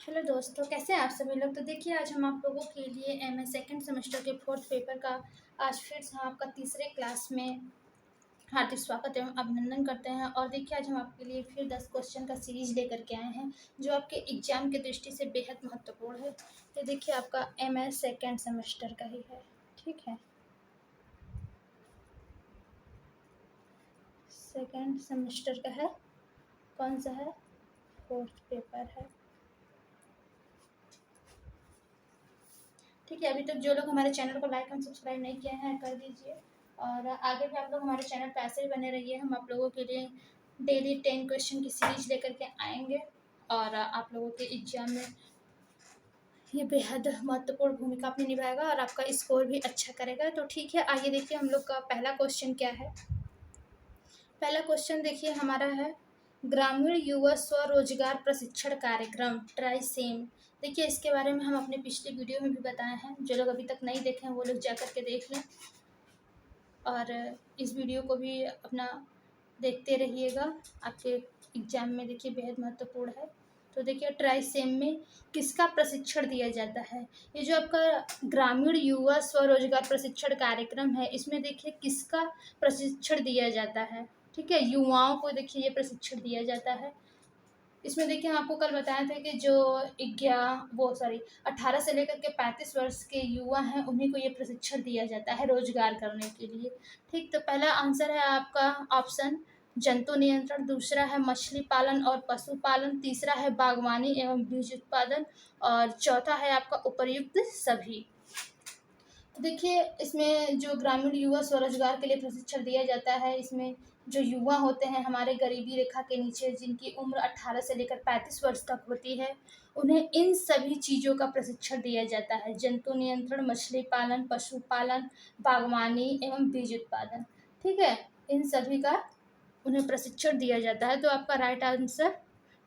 Hello दोस्तों, कैसे हैं आप सभी लोग। तो देखिए, आज हम आप लोगों के लिए एमए सेकंड सेमेस्टर के फोर्थ पेपर का आज फिर से हम आपका तीसरे क्लास में हार्दिक स्वागत एवं अभिनंदन करते हैं। और देखिए, आज हम आपके लिए फिर 10 क्वेश्चन का सीरीज लेकर के आए हैं जो आपके एग्जाम की दृष्टि से बेहद महत्वपूर्ण है। तो देखिए, आपका एमए सेकंड सेमेस्टर का ही है, ठीक है। सेकंड सेमेस्टर का है, कौन सा है, फोर्थ पेपर है, ठीक है। अभी तक जो लोग हमारे चैनल को लाइक एंड सब्सक्राइब नहीं किए हैं, कर दीजिए। और आगे भी आप लोग हमारे चैनल पर ऐसे ही बने रहिए। हम आप लोगों के लिए डेली 10 क्वेश्चन की सीरीज लेकर के आएंगे और आप लोगों के एग्जाम में ये बेहद महत्वपूर्ण भूमिका अपनी निभाएगा और आपका स्कोर भी अच्छा करेगा। तो ठीक है, आइए देखिए हम लोग का पहला क्वेश्चन क्या है। पहला क्वेश्चन देखिए हमारा है, ग्रामीण युवा स्वरोजगार प्रशिक्षण कार्यक्रम ट्राइसेम। देखिए, इसके बारे में हम अपने पिछले वीडियो में भी बताए हैं। जो लोग अभी तक नहीं देखे हैं वो लोग जा कर के देख लें और इस वीडियो को भी अपना देखते रहिएगा। आपके एग्जाम में देखिए बेहद महत्वपूर्ण है। तो देखिए, ट्राइसेम में किसका प्रशिक्षण दिया जाता है। ये जो आपका ग्रामीण युवा स्वरोजगार प्रशिक्षण कार्यक्रम है, इसमें देखिए किसका प्रशिक्षण दिया जाता है, ठीक है। युवाओं को देखिए ये प्रशिक्षण दिया जाता है। इसमें देखिए हम आपको कल बताए थे कि जो 18 से लेकर के 35 वर्ष के युवा हैं उन्हीं को ये प्रशिक्षण दिया जाता है रोजगार करने के लिए, ठीक। तो पहला आंसर है आपका ऑप्शन जंतु नियंत्रण, दूसरा है मछली पालन और पशुपालन, तीसरा है बागवानी एवं बीज उत्पादन और चौथा है आपका उपर्युक्त सभी। तो देखिए, इसमें जो ग्रामीण युवा स्वरोजगार के लिए प्रशिक्षण दिया जाता है, इसमें जो युवा होते हैं हमारे गरीबी रेखा के नीचे, जिनकी उम्र 18 से लेकर 35 वर्ष तक होती है, उन्हें इन सभी चीज़ों का प्रशिक्षण दिया जाता है। जंतु नियंत्रण, मछली पालन, पशुपालन, बागवानी एवं बीज उत्पादन, ठीक है। इन सभी का उन्हें प्रशिक्षण दिया जाता है। तो आपका राइट आंसर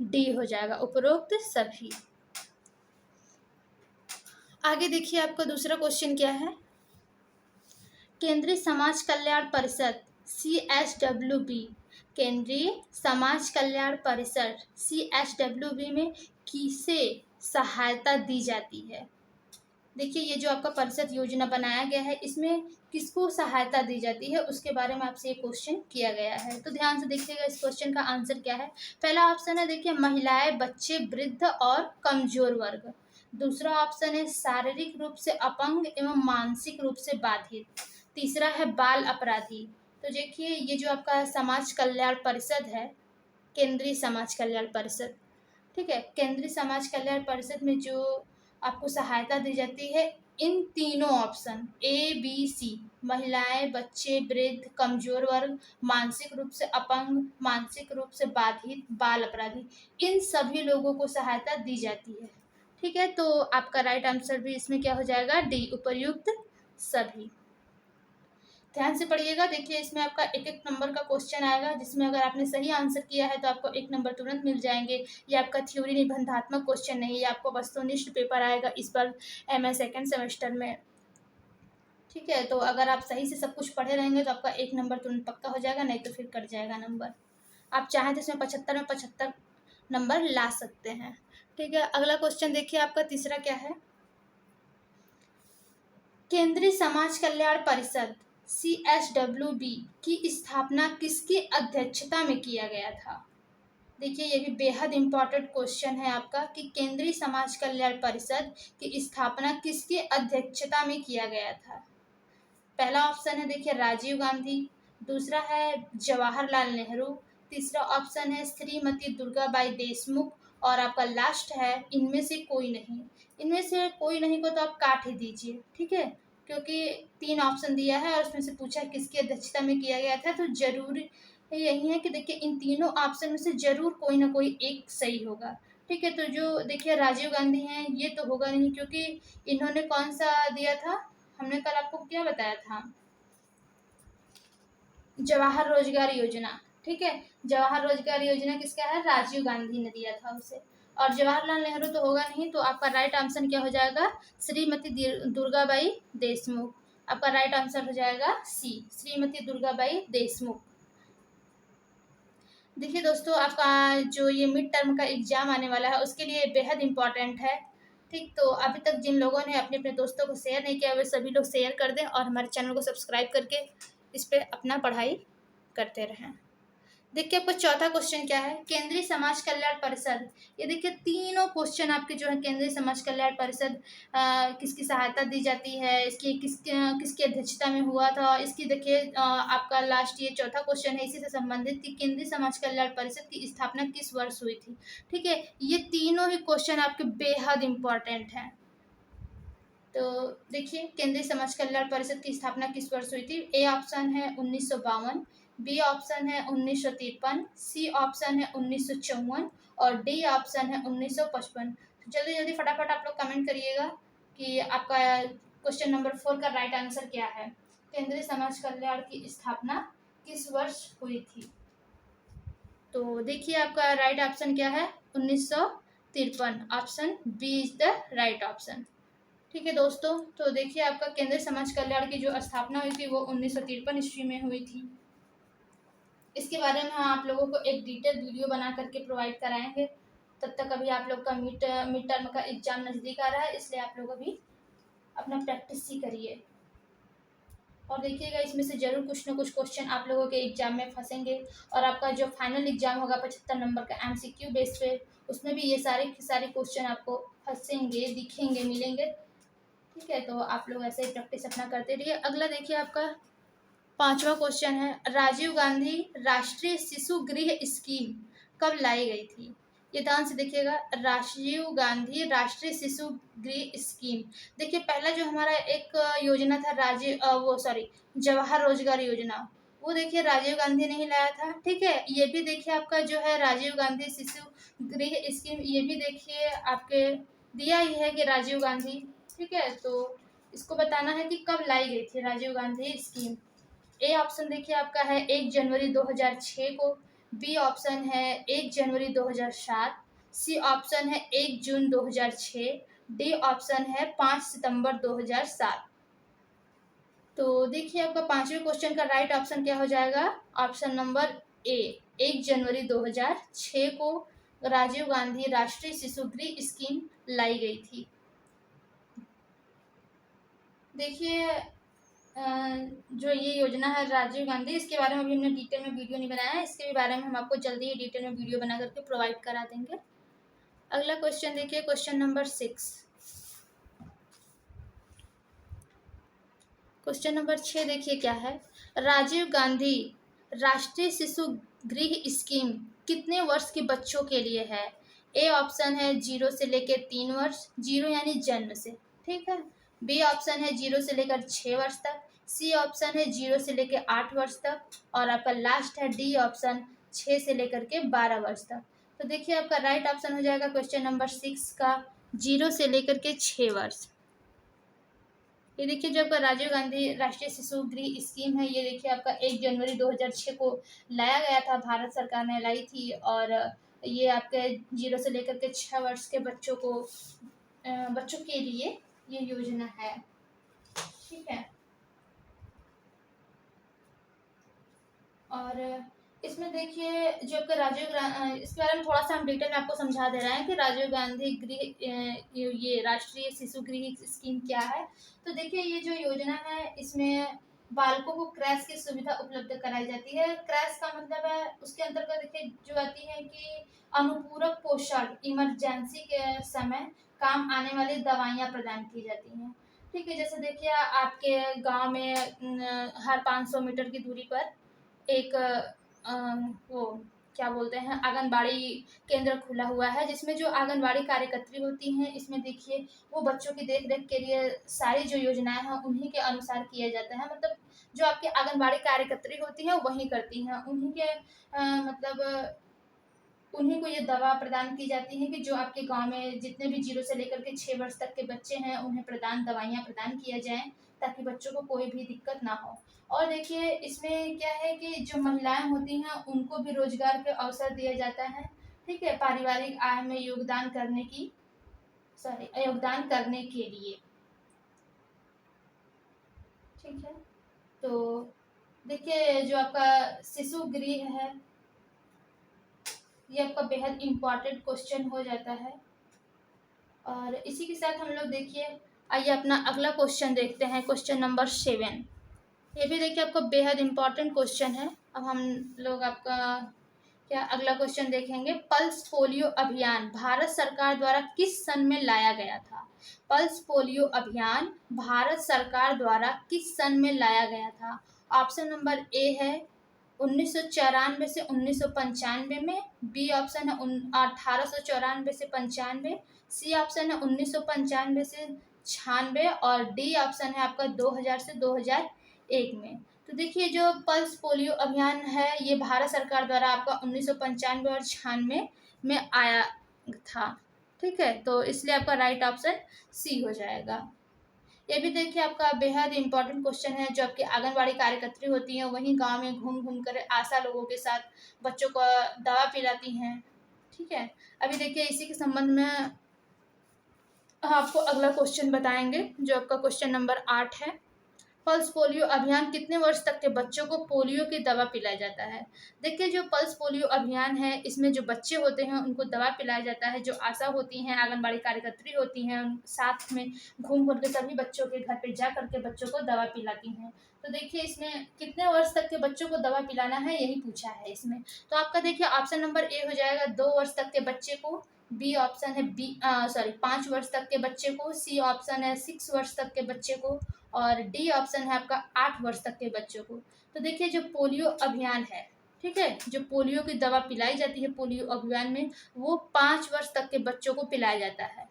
डी हो जाएगा, उपरोक्त सभी। आगे देखिए, आपका दूसरा क्वेश्चन क्या है। केंद्रीय समाज कल्याण परिषद CSWB, केंद्रीय समाज कल्याण परिषद CSWB में किसे सहायता दी जाती है। देखिए, ये जो आपका परिषद योजना बनाया गया है, इसमें किसको सहायता दी जाती है उसके बारे में आपसे ये क्वेश्चन किया गया है। तो ध्यान से देखिएगा इस क्वेश्चन का आंसर क्या है। पहला ऑप्शन है देखिए महिलाएं, बच्चे, वृद्ध और कमजोर वर्ग। दूसरा ऑप्शन है शारीरिक रूप से अपंग एवं मानसिक रूप से बाधित। तीसरा है बाल अपराधी। तो देखिए, ये जो आपका समाज कल्याण परिषद है, केंद्रीय समाज कल्याण परिषद, ठीक है, केंद्रीय समाज कल्याण परिषद में जो आपको सहायता दी जाती है, इन तीनों ऑप्शन ABC, महिलाएं, बच्चे, वृद्ध, कमजोर वर्ग, मानसिक रूप से अपंग, मानसिक रूप से बाधित, बाल अपराधी, इन सभी लोगों को सहायता दी जाती है, ठीक है। तो आपका राइट आंसर भी इसमें क्या हो जाएगा, डी, उपर्युक्त सभी। ध्यान से पढ़िएगा। देखिए, इसमें आपका एक एक नंबर का क्वेश्चन आएगा, जिसमें अगर आपने सही आंसर किया है तो आपको 1 नंबर तुरंत मिल जाएंगे। ये आपका थ्योरी निबंधात्मक क्वेश्चन नहीं, ये आपको वस्तुनिष्ठ पेपर आएगा इस बार एमए सेकंड सेमेस्टर में, ठीक है। तो अगर आप सही से सब कुछ पढ़े रहेंगे तो आपका 1 नंबर तुरंत पक्का हो जाएगा, नहीं तो फिर कट जाएगा नंबर। आप चाहें तो इसमें 75 में 75 नंबर ला सकते हैं, ठीक है। अगला क्वेश्चन देखिए, आपका तीसरा क्या है। केंद्रीय समाज कल्याण परिषद CSWB की स्थापना किसकी अध्यक्षता में किया गया था। देखिए, ये भी बेहद इम्पोर्टेंट क्वेश्चन है आपका कि केंद्रीय समाज कल्याण परिषद की स्थापना किसकी अध्यक्षता में किया गया था। पहला ऑप्शन है देखिए राजीव गांधी, दूसरा है जवाहरलाल नेहरू, तीसरा ऑप्शन है श्रीमती दुर्गाबाई देशमुख और आपका लास्ट है इनमें से कोई नहीं। इनमें से कोई नहीं को तो आप काट ही दीजिए, ठीक है, क्योंकि 3 ऑप्शन दिया है और उसमें से पूछा किसकी अध्यक्षता में किया गया था। तो जरूरी यही है कि देखिए इन तीनों ऑप्शन में से जरूर कोई ना कोई एक सही होगा, ठीक है। तो जो देखिए राजीव गांधी हैं ये तो होगा नहीं, क्योंकि इन्होंने कौन सा दिया था, हमने कल आपको क्या बताया था, जवाहर रोजगार योजना, ठीक है। जवाहर रोजगार योजना किसका है, राजीव गांधी ने दिया था उसे। और जवाहरलाल नेहरू तो होगा नहीं, तो आपका राइट आंसर क्या हो जाएगा, श्रीमती दुर्गाबाई देशमुख। आपका राइट आंसर हो जाएगा सी, श्रीमती दुर्गाबाई देशमुख। देखिए दोस्तों, आपका जो ये मिड टर्म का एग्ज़ाम आने वाला है उसके लिए बेहद इम्पोर्टेंट है। ठीक, तो अभी तक जिन लोगों ने अपने अपने दोस्तों को शेयर नहीं किया, वे सभी लोग शेयर कर दें और हमारे चैनल को सब्सक्राइब करके इस पे अपना पढ़ाई करते रहें। देखिए आपका चौथा क्वेश्चन क्या है, केंद्रीय समाज कल्याण परिषद। ये देखिए तीनों क्वेश्चन आपके जो है केंद्रीय समाज कल्याण परिषद किसकी सहायता दी जाती है, इसकी किसकी अध्यक्षता में हुआ था, इसकी देखिए आपका लास्ट ये चौथा क्वेश्चन है इसी से संबंधित कि केंद्रीय समाज कल्याण परिषद की स्थापना किस वर्ष हुई थी। ठीक है, ये तीनों ही क्वेश्चन आपके बेहद इंपॉर्टेंट हैं। तो देखिए केंद्रीय समाज कल्याण परिषद की स्थापना किस वर्ष हुई थी। ए ऑप्शन है 1952, बी ऑप्शन है 1953, सी ऑप्शन है 1954 और डी ऑप्शन है 1955। तो जल्दी जल्दी फटाफट आप लोग कमेंट करिएगा कि आपका क्वेश्चन नंबर 4 का राइट आंसर क्या है। केंद्रीय समाज कल्याण की स्थापना किस वर्ष हुई थी। तो देखिए आपका राइट ऑप्शन क्या है, 1953। Option B is the right option. ठीक है दोस्तों, तो देखिए आपका केंद्रीय समाज कल्याण की जो स्थापना हुई थी वो 1953 ईस्वी में हुई थी। इसके बारे में हम आप लोगों को एक डिटेल वीडियो बना करके प्रोवाइड कराएंगे। तब तक अभी आप लोग का मिड टर्म का एग्जाम नज़दीक आ रहा है, इसलिए आप लोग अभी अपना प्रैक्टिस ही करिए। और देखिएगा इसमें से ज़रूर कुछ ना कुछ क्वेश्चन आप लोगों के एग्जाम में फंसेंगे। और आपका जो फाइनल एग्जाम होगा 75 नंबर का MCQ बेस पे, उसमें भी ये सारे क्वेश्चन आपको फंसेंगे, दिखेंगे, मिलेंगे। ठीक है, तो आप लोग ऐसे ही प्रैक्टिस अपना करते रहिए। अगला देखिए आपका पांचवा क्वेश्चन है, राजीव गांधी राष्ट्रीय शिशु गृह स्कीम कब लाई गई थी। ये ध्यान से देखिएगा, राजीव गांधी राष्ट्रीय शिशु गृह स्कीम। देखिए पहला जो हमारा एक योजना था जवाहर रोजगार योजना, वो देखिए राजीव गांधी ने ही लाया था। ठीक है, ये भी देखिए आपका जो है राजीव गांधी शिशु गृह स्कीम, ये भी देखिए आपके दिया ही है कि राजीव गांधी। ठीक है, तो इसको बताना है कि कब लाई गई थी Rajiv Gandhi scheme. A option देखिए आपका है 1 जनवरी 2006 को, बी ऑप्शन है 1 जनवरी 2007, सी ऑप्शन है 1 जून 2006, डी ऑप्शन है 5 सितंबर 2007। तो देखिए आपका पांचवें क्वेश्चन का राइट ऑप्शन क्या हो जाएगा, ऑप्शन नंबर ए, 1 जनवरी 2006 को राजीव गांधी राष्ट्रीय शिशु गृह स्कीम लाई गई थी। देखिए जो ये योजना है राजीव गांधी, इसके बारे में अभी हमने डिटेल में वीडियो नहीं बनाया है, इसके भी बारे में हम आपको जल्दी ही डिटेल में वीडियो बना करके प्रोवाइड करा देंगे। अगला क्वेश्चन देखिए, क्वेश्चन नंबर 6। क्वेश्चन नंबर 6 देखिए क्या है, राजीव गांधी राष्ट्रीय शिशु गृह स्कीम कितने वर्ष के बच्चों के लिए है। ए ऑप्शन है 0 से लेकर 3 वर्ष, 0 यानी जन्म से। ठीक है, बी ऑप्शन है 0 से लेकर 6 वर्ष तक, सी ऑप्शन है 0 से लेकर 8 वर्ष तक और आपका लास्ट है डी ऑप्शन 6 से लेकर के 12 वर्ष तक। तो देखिए आपका राइट ऑप्शन हो जाएगा क्वेश्चन नंबर 6 का 0 से लेकर के 6 वर्ष। ये देखिए जो आपका राजीव गांधी राष्ट्रीय शिशु गृह स्कीम है, ये देखिए आपका 1 जनवरी 2006 को लाया गया था, भारत सरकार ने लाई थी। और ये आपके 0 से लेकर के 6 वर्ष के बच्चों के लिए ये योजना है। ठीक है, और इसमें देखिए जो आपका इसके बारे में थोड़ा सा हम डिटेल में आपको समझा दे रहे हैं कि राजीव गांधी ये राष्ट्रीय शिशु गृह स्कीम क्या है। तो देखिए ये जो योजना है इसमें बालकों को क्रैश की सुविधा उपलब्ध कराई जाती है। क्रैश का मतलब है उसके अंतर्गत देखिए जो आती है कि अनुपूरक पोषण, इमरजेंसी के समय काम आने वाली दवाइयाँ प्रदान की जाती हैं। ठीक है, जैसे देखिए आपके गांव में हर 500 मीटर की दूरी पर एक वो क्या बोलते हैं आंगनबाड़ी केंद्र खुला हुआ है, जिसमें जो आंगनबाड़ी कार्यकर्त्री होती हैं, इसमें देखिए वो बच्चों की देख रेख के लिए सारी जो योजनाएं हैं उन्हीं के अनुसार किया जाता है। मतलब जो आपकी आंगनबाड़ी कार्यकर्त्री होती हैं वही करती हैं, उन्हीं के मतलब उन्हीं को ये दवा प्रदान की जाती है कि जो आपके गांव में जितने भी 0 से लेकर के 6 वर्ष तक के बच्चे हैं उन्हें दवाइयाँ प्रदान किया जाए, ताकि बच्चों को कोई भी दिक्कत ना हो। और देखिए इसमें क्या है कि जो महिलाएं होती हैं उनको भी रोजगार के अवसर दिया जाता है। ठीक है, पारिवारिक आय में योगदान करने के लिए। ठीक है, तो देखिए जो आपका शिशु गृह है ये आपका बेहद इम्पॉर्टेंट क्वेश्चन हो जाता है। और इसी के साथ हम लोग देखिए, आइए अपना अगला क्वेश्चन देखते हैं, क्वेश्चन नंबर 7। ये भी देखिए आपका बेहद इम्पॉर्टेंट क्वेश्चन है। अब हम लोग आपका क्या अगला क्वेश्चन देखेंगे। पल्स पोलियो अभियान भारत सरकार द्वारा किस सन में लाया गया था? पल्स पोलियो अभियान भारत सरकार द्वारा किस सन में लाया गया था? ऑप्शन नंबर ए है 1994 से 1995 में, बी ऑप्शन है 1894 से 95, सी ऑप्शन है 1995 से 96 और डी ऑप्शन है आपका 2000 से 2001 में। तो देखिए जो पल्स पोलियो अभियान है ये भारत सरकार द्वारा आपका 1995 और 96 में आया था। ठीक है, तो इसलिए आपका राइट ऑप्शन सी हो जाएगा। ये भी देखिए आपका बेहद इंपॉर्टेंट क्वेश्चन है। जो आपकी आंगनबाड़ी कार्यकर्त्री होती हैं वहीं गांव में घूम घूम कर आशा लोगों के साथ बच्चों को दवा पिलाती हैं। ठीक है, अभी देखिए इसी के संबंध में आपको अगला क्वेश्चन बताएंगे जो आपका क्वेश्चन नंबर 8 है। पल्स पोलियो अभियान कितने वर्ष तक के बच्चों को पोलियो की दवा पिलाया जाता है? देखिए जो पल्स पोलियो अभियान है इसमें जो बच्चे होते हैं उनको दवा पिलाया जाता है। जो आशा होती हैं, आंगनबाड़ी कार्यकर्त्री होती हैं, उन साथ में घूम घूम के सभी बच्चों के घर पे जा करके बच्चों को दवा पिलाती हैं। तो देखिए इसमें कितने वर्ष तक के बच्चों को दवा पिलाना है यही पूछा है इसमें। तो आपका देखिए ऑप्शन नंबर ए हो जाएगा 2 वर्ष तक के बच्चे को, बी ऑप्शन है 5 वर्ष तक के बच्चे को, सी ऑप्शन है 6 वर्ष तक के बच्चे को और डी ऑप्शन है आपका 8 वर्ष तक के बच्चों को। तो देखिए जो पोलियो अभियान है, ठीक है, जो पोलियो की दवा पिलाई जाती है पोलियो अभियान में वो 5 वर्ष तक के बच्चों को पिलाया जाता है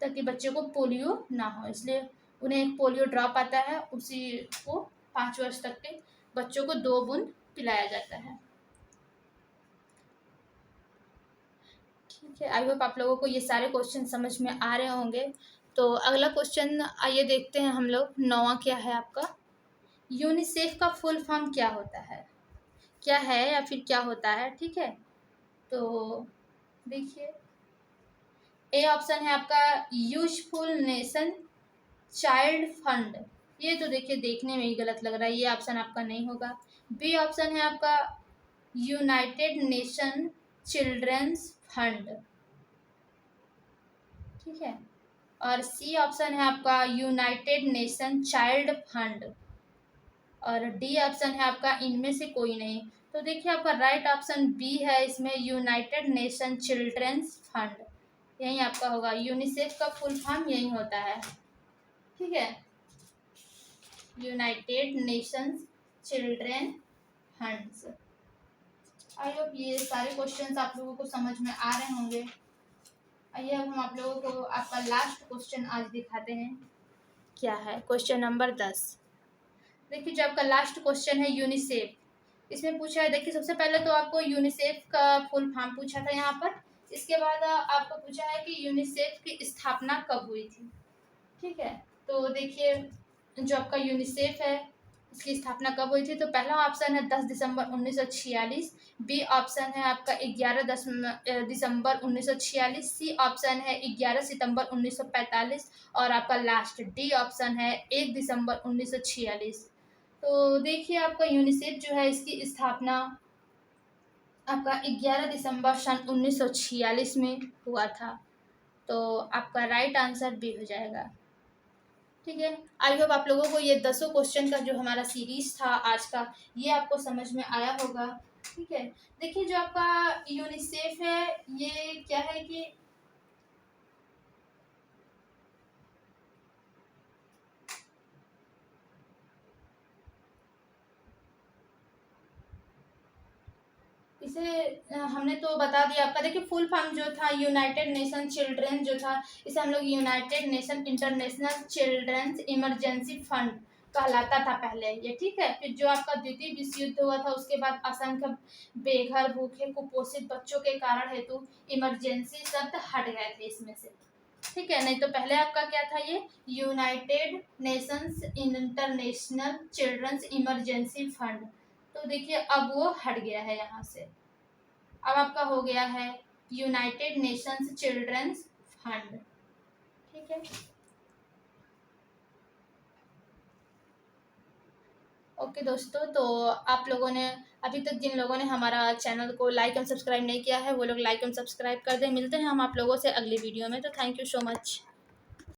ताकि बच्चों को पोलियो ना हो। इसलिए उन्हें एक पोलियो ड्रॉप आता है, उसी को 5 वर्ष तक के बच्चों को 2 बूंद पिलाया जाता है। ठीक है, आई होप आप लोगों को ये सारे क्वेश्चन समझ में आ रहे होंगे। तो अगला क्वेश्चन आइए देखते हैं हम लोग। 9वां क्या है आपका, यूनिसेफ का फुल फॉर्म क्या होता है? क्या है या फिर क्या होता है? ठीक है, तो देखिए ए ऑप्शन है आपका यूजफुल नेशन चाइल्ड फंड। ये तो देखिए देखने में ही गलत लग रहा है, ये ऑप्शन आपका नहीं होगा। बी ऑप्शन है आपका यूनाइटेड नेशन चिल्ड्रंस फंड। ठीक है, और सी ऑप्शन है आपका यूनाइटेड नेशन चाइल्ड फंड और डी ऑप्शन है आपका इनमें से कोई नहीं। तो देखिए आपका राइट ऑप्शन बी है, इसमें यूनाइटेड नेशन चिल्ड्रंस फंड यही आपका होगा। यूनिसेफ का फुल फॉर्म यही होता है। ठीक है, United Nations children funds. I hope ये सारे क्वेश्चंस आप लोगों को समझ में आ रहे होंगे। आइए अब हम आप लोगों को आपका लास्ट क्वेश्चन आज दिखाते हैं क्या है, क्वेश्चन नंबर 10। देखिए जो आपका लास्ट क्वेश्चन है यूनिसेफ, इसमें पूछा है, देखिए सबसे पहले तो आपको यूनिसेफ का फुल फॉर्म पूछा था यहाँ पर। इसके बाद आपको पूछा है कि यूनिसेफ की स्थापना कब हुई थी। ठीक है, तो देखिए जो आपका यूनिसेफ है इसकी स्थापना कब हुई थी। तो पहला ऑप्शन है 10 दिसंबर 1946, बी ऑप्शन है आपका 11 दिसंबर 1946, सी ऑप्शन है 11 सितंबर 1945 और आपका लास्ट डी ऑप्शन है 1 दिसंबर 1946। तो देखिए आपका यूनिसेफ जो है इसकी स्थापना आपका 11 दिसंबर सन 1946 में हुआ था। तो आपका राइट आंसर बी हो जाएगा। ठीक है, आई होप आप लोगों को ये 10 क्वेश्चन का जो हमारा सीरीज था आज का ये आपको समझ में आया होगा। ठीक है, देखिए जो आपका यूनिसेफ है ये क्या है कि इसे हमने तो बता दिया आपका। देखिए फुल फॉर्म जो था यूनाइटेड नेशन चिल्ड्रन जो था इसे हम लोग United Nation International Children's Emergency Fund कहलाता था पहले ये। ठीक है, फिर जो आपका द्वितीय विश्व युद्ध हुआ था उसके बाद असंख्य बेघर भूखे कुपोषित बच्चों के कारण हेतु इमरजेंसी शब्द हट गए थे इसमें से। ठीक है, नहीं तो पहले आपका क्या था ये United Nations International Children's Emergency Fund. तो देखिए अब वो हट गया है यहाँ से, अब आपका हो गया है यूनाइटेड नेशंस चिल्ड्रंस फंड। ठीक है, ओके दोस्तों, तो आप लोगों ने अभी तक जिन लोगों ने हमारा चैनल को लाइक एंड सब्सक्राइब नहीं किया है वो लोग लाइक एंड सब्सक्राइब कर दें। मिलते हैं हम आप लोगों से अगली वीडियो में। तो थैंक यू सो मच।